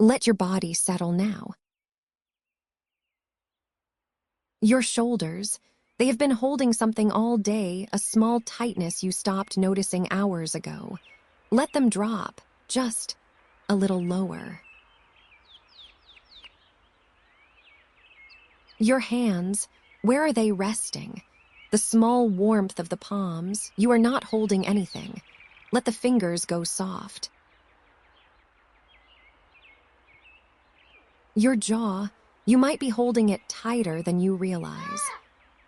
Let your body settle now. Your shoulders, they have been holding something all day, a small tightness you stopped noticing hours ago. Let them drop, just a little lower. Your hands, where are they resting? The small warmth of the palms, you are not holding anything. Let the fingers go soft. Your jaw, you might be holding it tighter than you realize.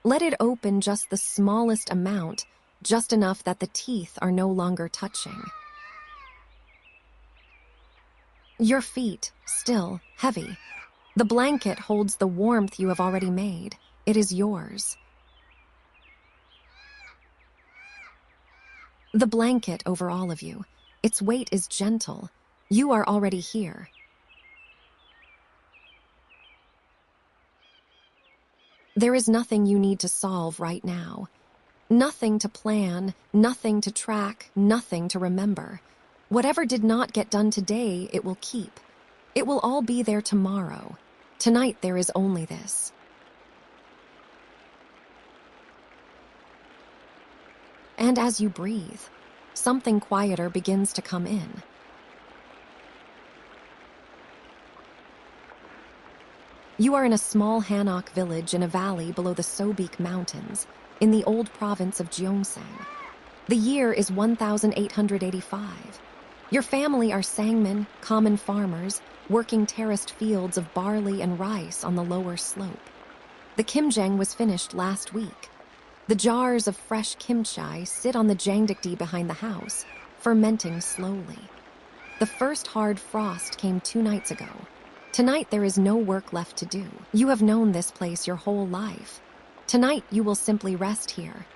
Let it open just the smallest amount, just enough that the teeth are no longer touching. Your feet, still heavy. The blanket holds the warmth you have already made. It is yours. The blanket over all of you. Its weight is gentle. You are already here. There is nothing you need to solve right now. Nothing to plan, nothing to track, nothing to remember. Whatever did not get done today, it will keep. It will all be there tomorrow. Tonight there is only this. And as you breathe, something quieter begins to come in. You are in a small Hanok village in a valley below the Sobaek mountains, in the old province of Gyeongsang. The year is 1885. Your family are sangmin, common farmers, working terraced fields of barley and rice on the lower slope. The kimjang was finished last week. The jars of fresh kimchi sit on the jangdokdae behind the house, fermenting slowly. The first hard frost came 2 nights ago. Tonight there is no work left to do. You have known this place your whole life. Tonight you will simply rest here.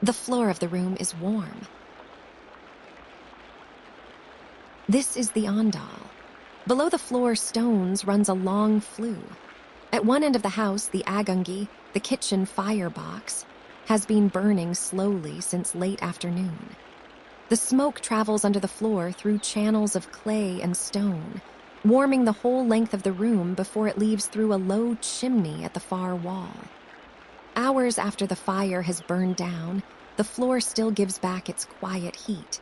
The floor of the room is warm. This is the ondol. Below the floor stones runs a long flue. At one end of the house, the agungi, the kitchen firebox, has been burning slowly since late afternoon. The smoke travels under the floor through channels of clay and stone, warming the whole length of the room before it leaves through a low chimney at the far wall. Hours after the fire has burned down, the floor still gives back its quiet heat.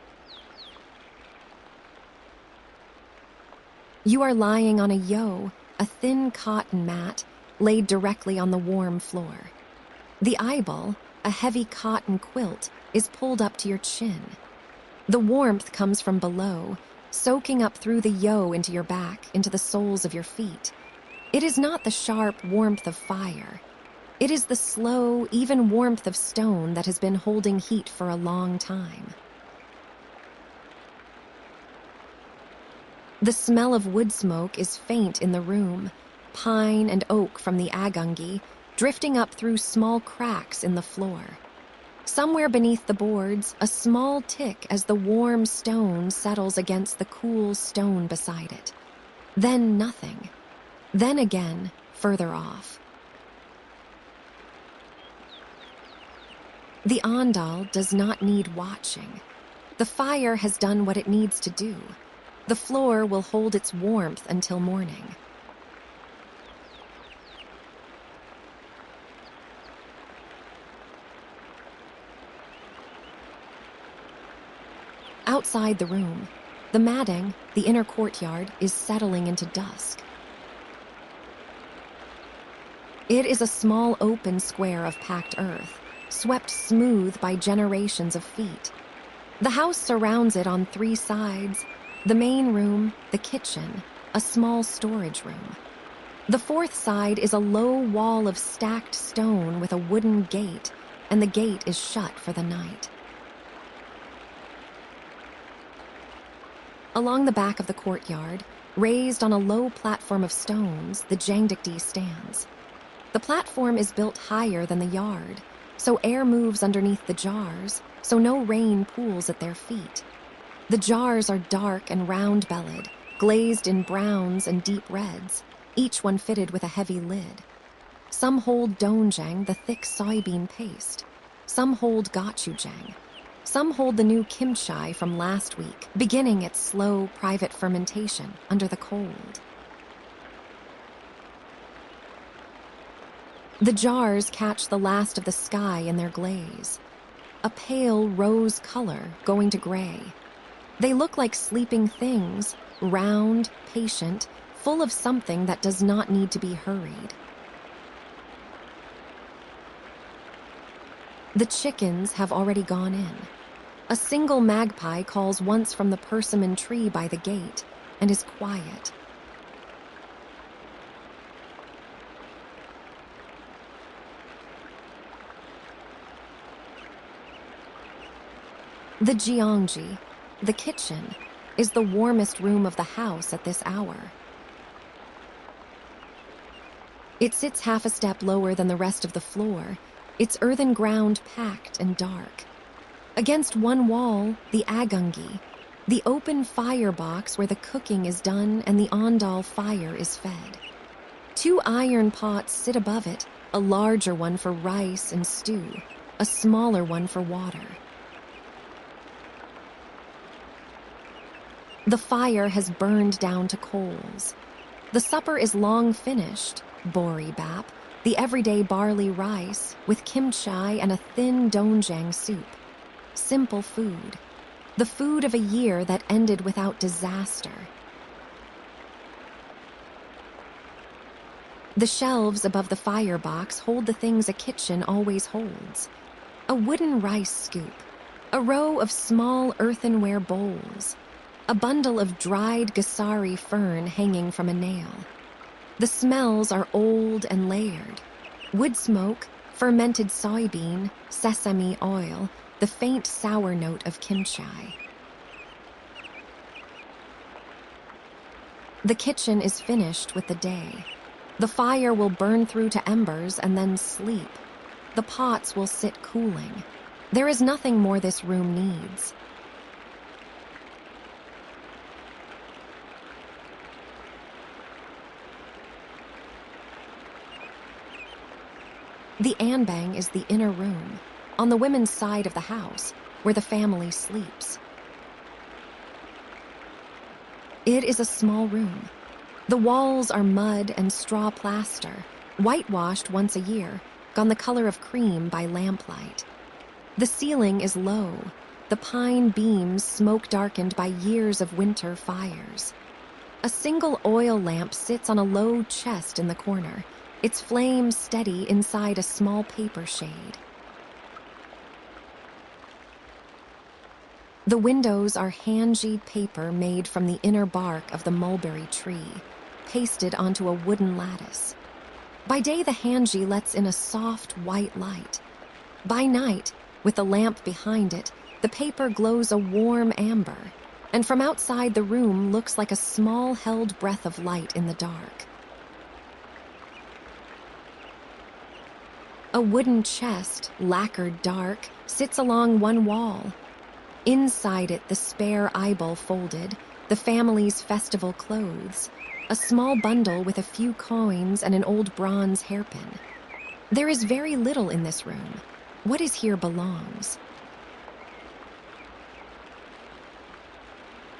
You are lying on a yo, a thin cotton mat, laid directly on the warm floor. The ibul, a heavy cotton quilt, is pulled up to your chin. The warmth comes from below, soaking up through the yo into your back, into the soles of your feet. It is not the sharp warmth of fire. It is the slow, even warmth of stone that has been holding heat for a long time. The smell of wood smoke is faint in the room, pine and oak from the agungi, drifting up through small cracks in the floor. Somewhere beneath the boards, a small tick as the warm stone settles against the cool stone beside it. Then nothing. Then again, further off. The ondol does not need watching. The fire has done what it needs to do. The floor will hold its warmth until morning. Outside the room, the matting, the inner courtyard, is settling into dusk. It is a small open square of packed earth, swept smooth by generations of feet. The house surrounds it on 3 sides: the main room, the kitchen, a small storage room. The 4th side is a low wall of stacked stone with a wooden gate, and the gate is shut for the night. Along the back of the courtyard, raised on a low platform of stones, the jangdokdae stands. The platform is built higher than the yard, so air moves underneath the jars, so no rain pools at their feet. The jars are dark and round-bellied, glazed in browns and deep reds, each one fitted with a heavy lid. Some hold doenjang, the thick soybean paste. Some hold gochujang. Some hold the new kimchi from last week, beginning its slow, private fermentation under the cold. The jars catch the last of the sky in their glaze, a pale rose color going to gray. They look like sleeping things, round, patient, full of something that does not need to be hurried. The chickens have already gone in. A single magpie calls once from the persimmon tree by the gate and is quiet. The Gyeongsang, the kitchen, is the warmest room of the house at this hour. It sits half a step lower than the rest of the floor, its earthen ground packed and dark. Against one wall, the agungi, the open firebox where the cooking is done and the ondol fire is fed. 2 iron pots sit above it, a larger one for rice and stew, a smaller one for water. The fire has burned down to coals. The supper is long finished, boribap, the everyday barley rice with kimchi and a thin doenjang soup. Simple food. The food of a year that ended without disaster. The shelves above the firebox hold the things a kitchen always holds. A wooden rice scoop, a row of small earthenware bowls, a bundle of dried gasari fern hanging from a nail. The smells are old and layered. Wood smoke, fermented soybean, sesame oil, the faint sour note of kimchi. The kitchen is finished with the day. The fire will burn through to embers and then sleep. The pots will sit cooling. There is nothing more this room needs. The anbang is the inner room, on the women's side of the house, where the family sleeps. It is a small room. The walls are mud and straw plaster, whitewashed once a year, gone the color of cream by lamplight. The ceiling is low, the pine beams smoke-darkened by years of winter fires. A single oil lamp sits on a low chest in the corner, its flame steady inside a small paper shade. The windows are hanji paper made from the inner bark of the mulberry tree, pasted onto a wooden lattice. By day, the hanji lets in a soft white light. By night, with the lamp behind it, the paper glows a warm amber, and from outside the room looks like a small held breath of light in the dark. A wooden chest, lacquered dark, sits along one wall. Inside it, the spare ibul folded, the family's festival clothes, a small bundle with a few coins and an old bronze hairpin. There is very little in this room. What is here belongs.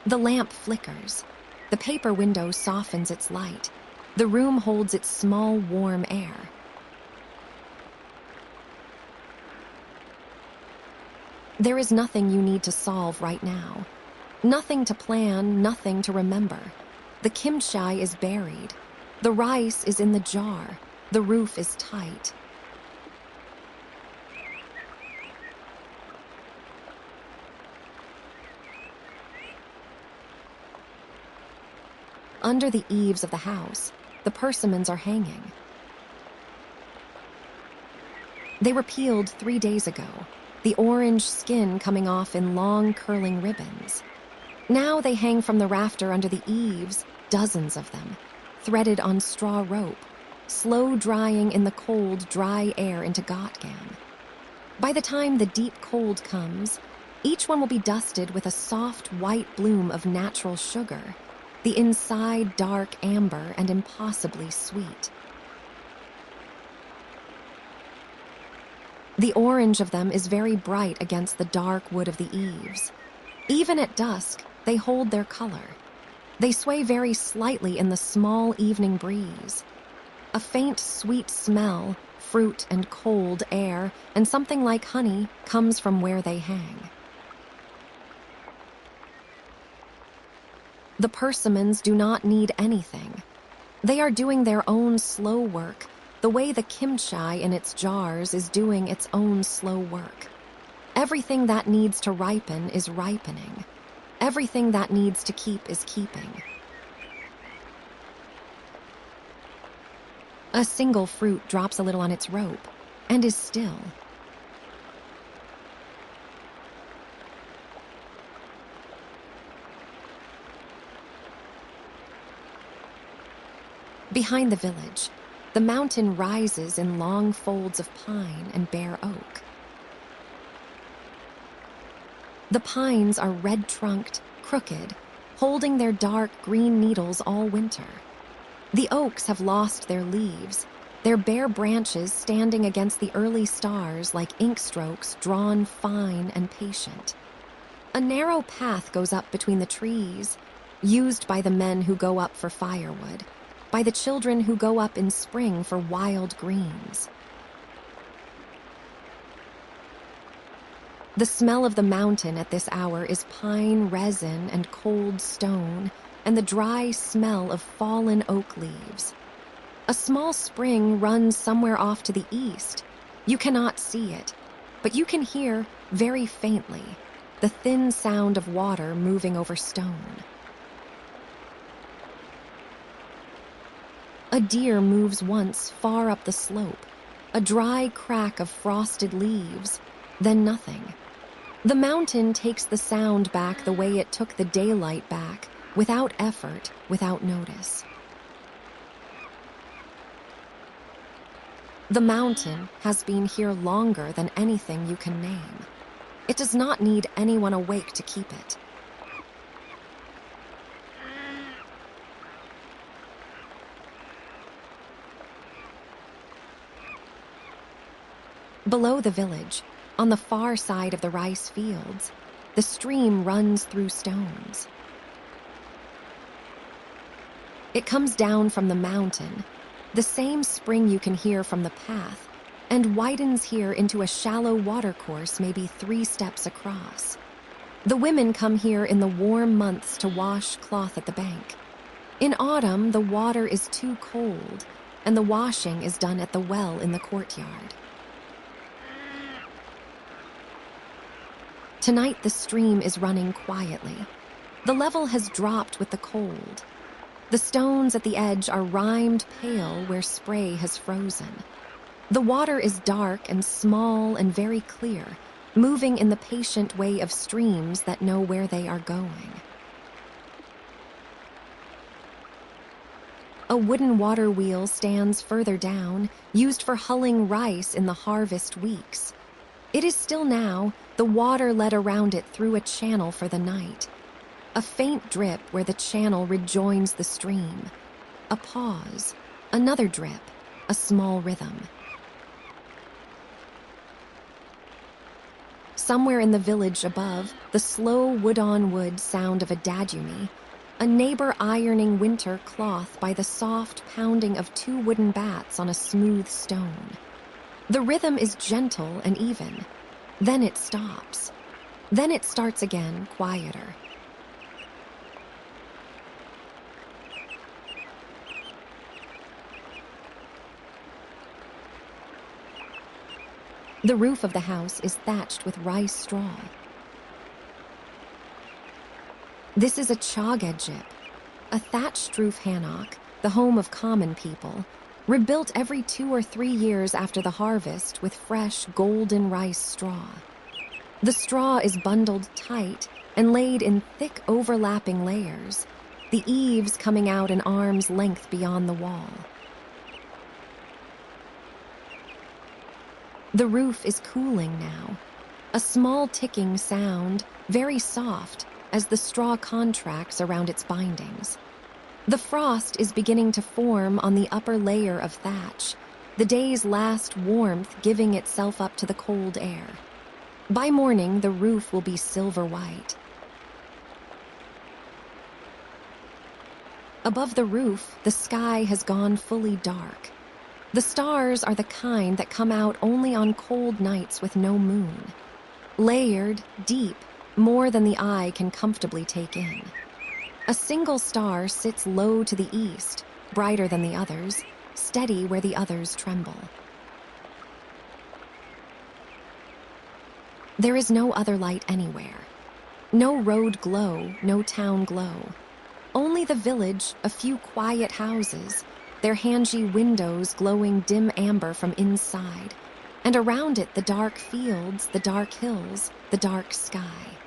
The lamp flickers. The paper window softens its light. The room holds its small, warm air. There is nothing you need to solve right now. Nothing to plan, nothing to remember. The kimchi is buried. The rice is in the jar. The roof is tight. Under the eaves of the house, the persimmons are hanging. They were peeled 3 days ago, the orange skin coming off in long curling ribbons. Now they hang from the rafter under the eaves, dozens of them, threaded on straw rope, slow drying in the cold, dry air into Gyeongsang. By the time the deep cold comes, each one will be dusted with a soft white bloom of natural sugar, the inside dark amber and impossibly sweet. The orange of them is very bright against the dark wood of the eaves. Even at dusk, they hold their color. They sway very slightly in the small evening breeze. A faint, sweet smell, fruit and cold air, and something like honey comes from where they hang. The persimmons do not need anything. They are doing their own slow work, the way the kimchi in its jars is doing its own slow work. Everything that needs to ripen is ripening. Everything that needs to keep is keeping. A single fruit drops a little on its rope and is still. Behind the village, the mountain rises in long folds of pine and bare oak. The pines are red-trunked, crooked, holding their dark green needles all winter. The oaks have lost their leaves, their bare branches standing against the early stars like ink strokes drawn fine and patient. A narrow path goes up between the trees, used by the men who go up for firewood, by the children who go up in spring for wild greens. The smell of the mountain at this hour is pine resin and cold stone, and the dry smell of fallen oak leaves. A small spring runs somewhere off to the east. You cannot see it, but you can hear, very faintly, the thin sound of water moving over stone. A deer moves once far up the slope, a dry crack of frosted leaves, then nothing. The mountain takes the sound back the way it took the daylight back, without effort, without notice. The mountain has been here longer than anything you can name. It does not need anyone awake to keep it. Below the village, on the far side of the rice fields, the stream runs through stones. It comes down from the mountain, the same spring you can hear from the path, and widens here into a shallow watercourse maybe 3 steps across. The women come here in the warm months to wash cloth at the bank. In autumn, the water is too cold, and the washing is done at the well in the courtyard. Tonight the stream is running quietly. The level has dropped with the cold. The stones at the edge are rimed pale where spray has frozen. The water is dark and small and very clear, moving in the patient way of streams that know where they are going. A wooden water wheel stands further down, used for hulling rice in the harvest weeks. It is still now, the water led around it through a channel for the night. A faint drip where the channel rejoins the stream. A pause, another drip, a small rhythm. Somewhere in the village above, the slow wood-on-wood sound of a dadeumi, a neighbor ironing winter cloth by the soft pounding of 2 wooden bats on a smooth stone. The rhythm is gentle and even. Then it stops. Then it starts again, quieter. The roof of the house is thatched with rice straw. This is a jangdokdae, a thatched roof Hanok, the home of common people, rebuilt every 2 or 3 years after the harvest with fresh golden rice straw. The straw is bundled tight and laid in thick overlapping layers, the eaves coming out an arm's length beyond the wall. The roof is cooling now, a small ticking sound, very soft, as the straw contracts around its bindings. The frost is beginning to form on the upper layer of thatch, the day's last warmth giving itself up to the cold air. By morning, the roof will be silver white. Above the roof, the sky has gone fully dark. The stars are the kind that come out only on cold nights with no moon. Layered, deep, more than the eye can comfortably take in. A single star sits low to the east, brighter than the others, steady where the others tremble. There is no other light anywhere. No road glow, no town glow. Only the village, a few quiet houses, their hanji windows glowing dim amber from inside, and around it the dark fields, the dark hills, the dark sky.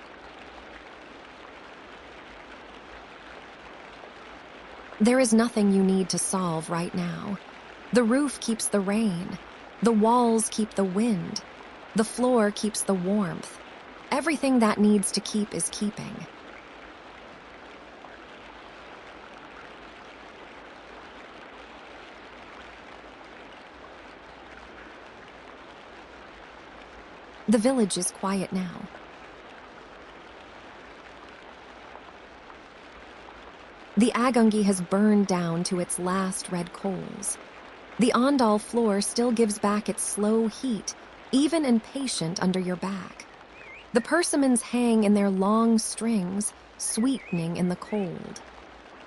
There is nothing you need to solve right now. The roof keeps the rain. The walls keep the wind. The floor keeps the warmth. Everything that needs to keep is keeping. The village is quiet now. The agungi has burned down to its last red coals. The ondol floor still gives back its slow heat, even and patient under your back. The persimmons hang in their long strings, sweetening in the cold.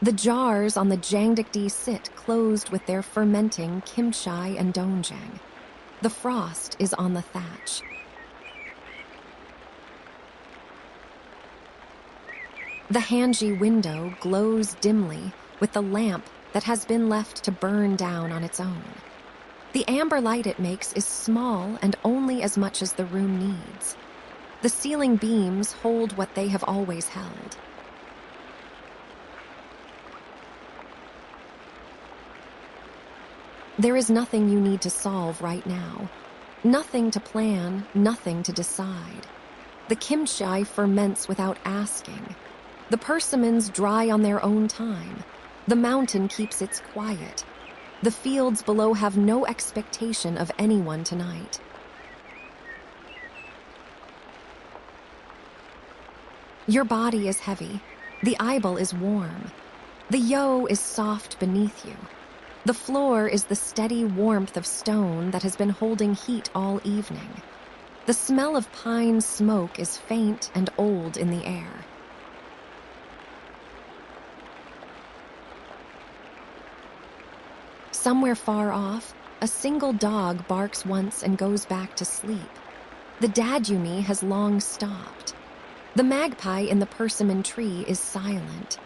The jars on the jangdokdae sit closed with their fermenting kimchi and doenjang. The frost is on the thatch. The hanji window glows dimly with the lamp that has been left to burn down on its own. The amber light it makes is small and only as much as the room needs. The ceiling beams hold what they have always held. There is nothing you need to solve right now. Nothing to plan, nothing to decide. The kimchi ferments without asking. The persimmons dry on their own time. The mountain keeps its quiet. The fields below have no expectation of anyone tonight. Your body is heavy. The ibul is warm. The yo is soft beneath you. The floor is the steady warmth of stone that has been holding heat all evening. The smell of pine smoke is faint and old in the air. Somewhere far off, a single dog barks once and goes back to sleep. The dadeumi has long stopped. The magpie in the persimmon tree is silent.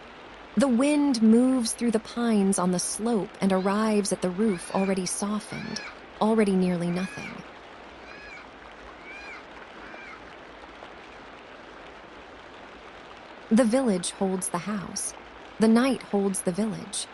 The wind moves through the pines on the slope and arrives at the roof already softened, already nearly nothing. The village holds the house. The night holds the village.